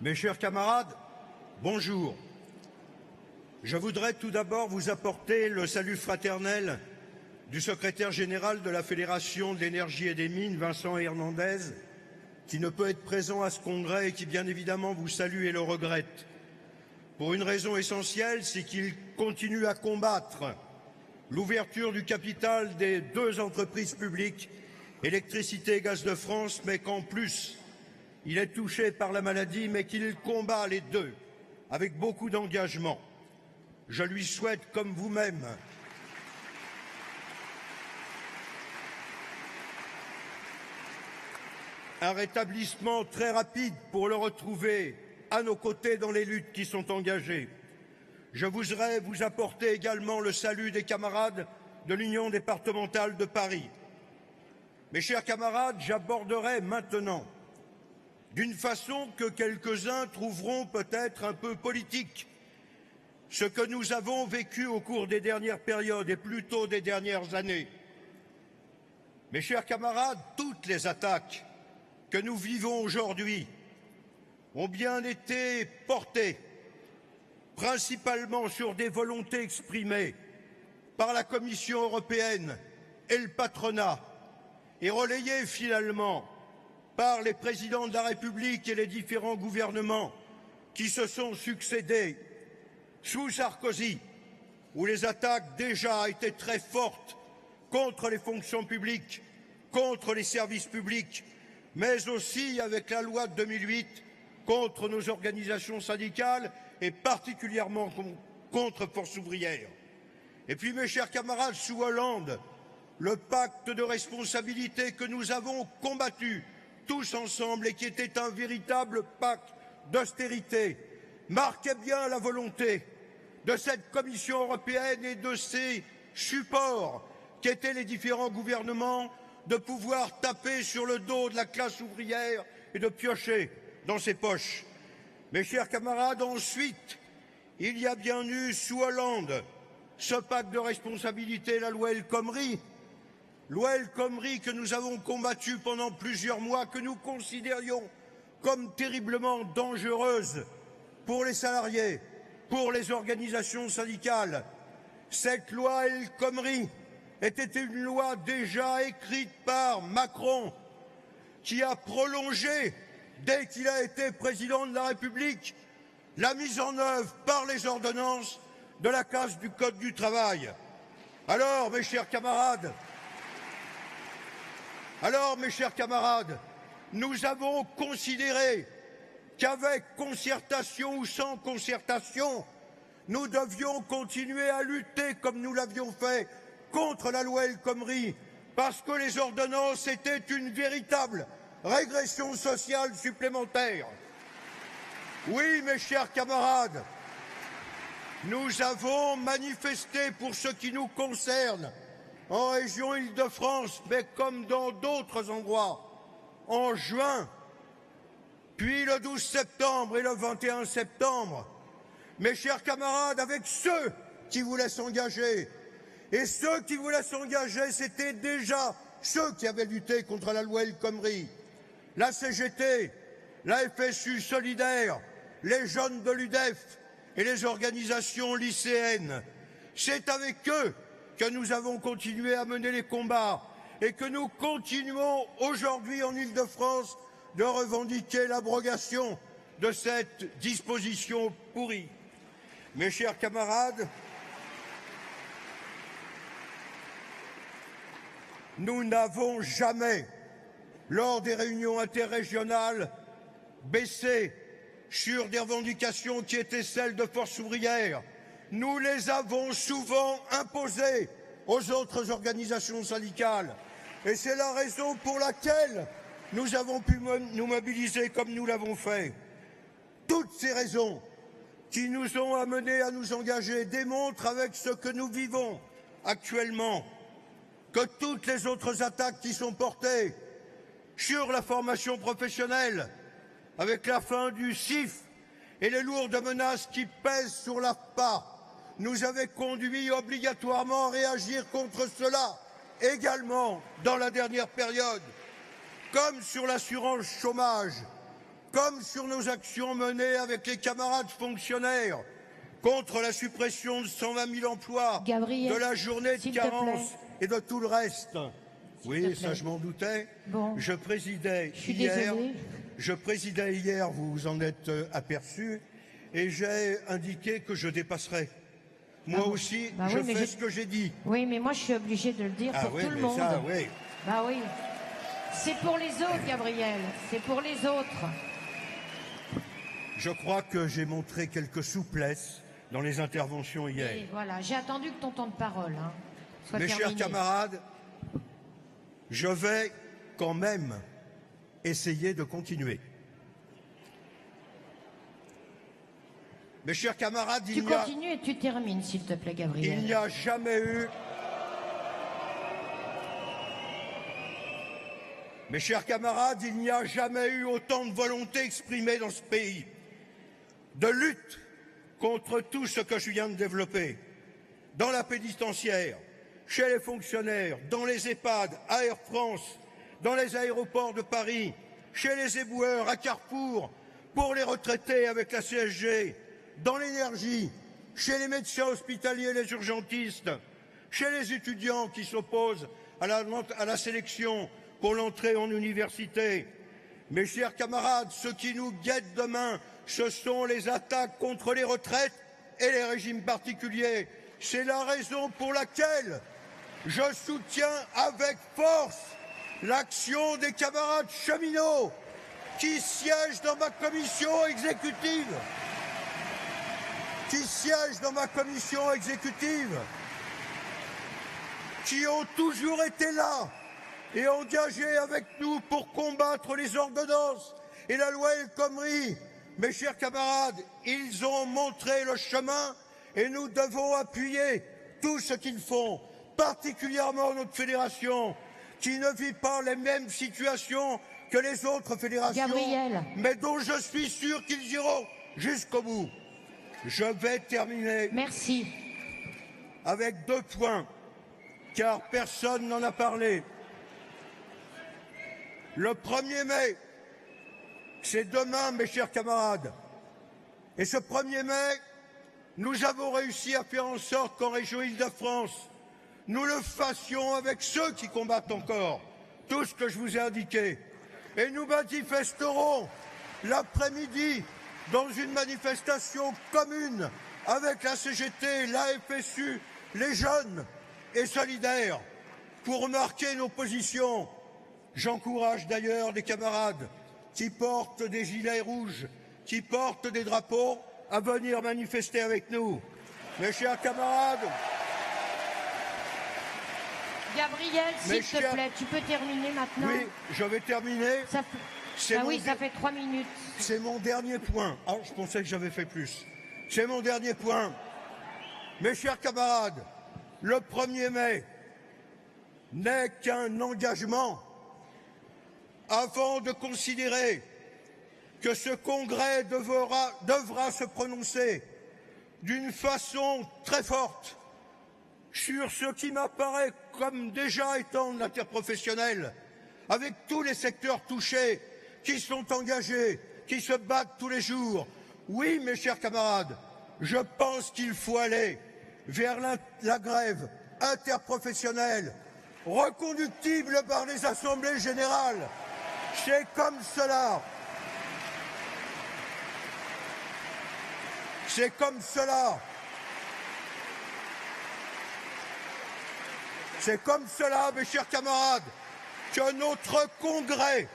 Mes chers camarades, bonjour. Je voudrais tout d'abord vous apporter le salut fraternel du secrétaire général de la Fédération de l'énergie et des mines, Vincent Hernandez, qui ne peut être présent à ce congrès et qui, bien évidemment, vous salue et le regrette. Pour une raison essentielle, c'est qu'il continue à combattre l'ouverture du capital des deux entreprises publiques, Électricité et Gaz de France, mais qu'en plus, il est touché par la maladie, mais qu'il combat les deux avec beaucoup d'engagement. Je lui souhaite, comme vous-même, un rétablissement très rapide pour le retrouver à nos côtés dans les luttes qui sont engagées. Je voudrais vous apporter également le salut des camarades de l'Union départementale de Paris. Mes chers camarades, j'aborderai maintenant, d'une façon que quelques-uns trouveront peut-être un peu politique, ce que nous avons vécu au cours des dernières périodes et plutôt des dernières années. Mes chers camarades, toutes les attaques que nous vivons aujourd'hui ont bien été portées principalement sur des volontés exprimées par la Commission européenne et le patronat et relayées finalement par les présidents de la République et les différents gouvernements qui se sont succédés sous Sarkozy, où les attaques déjà étaient très fortes contre les fonctions publiques, contre les services publics, mais aussi avec la loi de 2008 contre nos organisations syndicales et particulièrement contre Force ouvrière. Et puis, mes chers camarades, sous Hollande, le pacte de responsabilité que nous avons combattu tous ensemble et qui était un véritable pacte d'austérité, marquait bien la volonté de cette Commission européenne et de ses supports qu'étaient les différents gouvernements de pouvoir taper sur le dos de la classe ouvrière et de piocher dans ses poches. Mes chers camarades, ensuite, il y a bien eu sous Hollande ce pacte de responsabilité, la loi El Khomri, que nous avons combattue pendant plusieurs mois, que nous considérions comme terriblement dangereuse pour les salariés, pour les organisations syndicales. Cette loi El Khomri était une loi déjà écrite par Macron, qui a prolongé, dès qu'il a été président de la République, la mise en œuvre par les ordonnances de la casse du Code du travail. Alors, mes chers camarades, nous avons considéré qu'avec concertation ou sans concertation, nous devions continuer à lutter comme nous l'avions fait contre la loi El Khomri, parce que les ordonnances étaient une véritable régression sociale supplémentaire. Oui, mes chers camarades, nous avons manifesté pour ce qui nous concerne en région Île-de-France, mais comme dans d'autres endroits, en juin, puis le 12 septembre et le 21 septembre, mes chers camarades, avec ceux qui voulaient s'engager. Et ceux qui voulaient s'engager, c'était déjà ceux qui avaient lutté contre la loi El Khomri. La CGT, la FSU solidaire, les jeunes de l'UDEF et les organisations lycéennes. C'est avec eux que nous avons continué à mener les combats et que nous continuons aujourd'hui en Île-de-France de revendiquer l'abrogation de cette disposition pourrie. Mes chers camarades, nous n'avons jamais, lors des réunions interrégionales, baissé sur des revendications qui étaient celles de Force ouvrière. Nous les avons souvent imposées aux autres organisations syndicales. Et c'est la raison pour laquelle nous avons pu nous mobiliser comme nous l'avons fait. Toutes ces raisons qui nous ont amenés à nous engager démontrent avec ce que nous vivons actuellement que toutes les autres attaques qui sont portées sur la formation professionnelle, avec la fin du CIF et les lourdes menaces qui pèsent sur l'AFPA, nous avaient conduit obligatoirement à réagir contre cela également dans la dernière période, comme sur l'assurance chômage, comme sur nos actions menées avec les camarades fonctionnaires contre la suppression de 120 000 emplois, Gabriel, de la journée de carence et de tout le reste. Oui, ça je m'en doutais. Bon. Je présidais hier, vous vous en êtes aperçu, et j'ai indiqué que je dépasserais. Moi aussi, je fais ce que j'ai dit. Oui, mais moi je suis obligée de le dire pour tout le monde. Ça, oui. Bah oui. C'est pour les autres, Gabriel. C'est pour les autres. Je crois que j'ai montré quelques souplesses dans les interventions hier. Et voilà, j'ai attendu que ton temps de parole soit Mes terminé. chers camarades, je vais quand même essayer de continuer. Mes chers camarades, tu continues et tu termines, s'il te plaît, Gabriel. Il n'y a jamais eu... Mes chers camarades, il n'y a jamais eu autant de volonté exprimée dans ce pays, de lutte contre tout ce que je viens de développer, dans la pénitentiaire, chez les fonctionnaires, dans les EHPAD, à Air France, dans les aéroports de Paris, chez les éboueurs, à Carrefour, pour les retraités avec la CSG, dans l'énergie, chez les médecins hospitaliers et les urgentistes, chez les étudiants qui s'opposent à la sélection pour l'entrée en université. Mes chers camarades, ce qui nous guette demain, ce sont les attaques contre les retraites et les régimes particuliers. C'est la raison pour laquelle je soutiens avec force l'action des camarades cheminots qui siègent dans ma commission exécutive. Qui ont toujours été là et engagés avec nous pour combattre les ordonnances et la loi El Khomri. Mes chers camarades, ils ont montré le chemin et nous devons appuyer tout ce qu'ils font, particulièrement notre fédération, qui ne vit pas les mêmes situations que les autres fédérations, Gabriel, mais dont je suis sûr qu'ils iront jusqu'au bout. Je vais terminer avec 2 points, car personne n'en a parlé. Le 1er mai, c'est demain, mes chers camarades. Et ce 1er mai, nous avons réussi à faire en sorte qu'en région Île-de-France, nous le fassions avec ceux qui combattent encore, tout ce que je vous ai indiqué. Et nous manifesterons l'après-midi dans une manifestation commune avec la CGT, la FSU, les jeunes et solidaires pour marquer nos positions. J'encourage d'ailleurs des camarades qui portent des gilets rouges, qui portent des drapeaux, à venir manifester avec nous. Mes chers camarades, Gabriel, s'il te plaît, tu peux terminer maintenant? Oui, je vais terminer. Ça fait 3 minutes. C'est mon dernier point. Ah, je pensais que j'avais fait plus. C'est mon dernier point. Mes chers camarades, le 1er mai n'est qu'un engagement avant de considérer que ce congrès devra se prononcer d'une façon très forte sur ce qui m'apparaît comme déjà étant de l'interprofessionnel, avec tous les secteurs touchés, qui sont engagés, qui se battent tous les jours. Oui, mes chers camarades, je pense qu'il faut aller vers la grève interprofessionnelle, reconductible par les assemblées générales. C'est comme cela. C'est comme cela. C'est comme cela, mes chers camarades, que notre congrès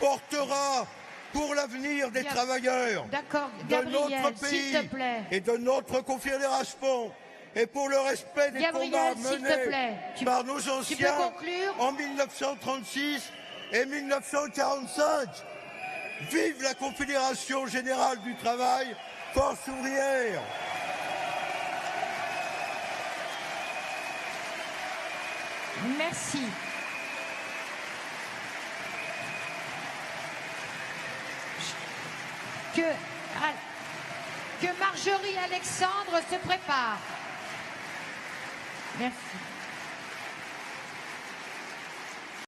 portera pour l'avenir des travailleurs de notre pays et de notre confédération et pour le respect des combats menés par nos anciens en 1936 et 1945. Vive la Confédération Générale du Travail, Force ouvrière. Merci. Que Marjorie Alexandre se prépare. Merci.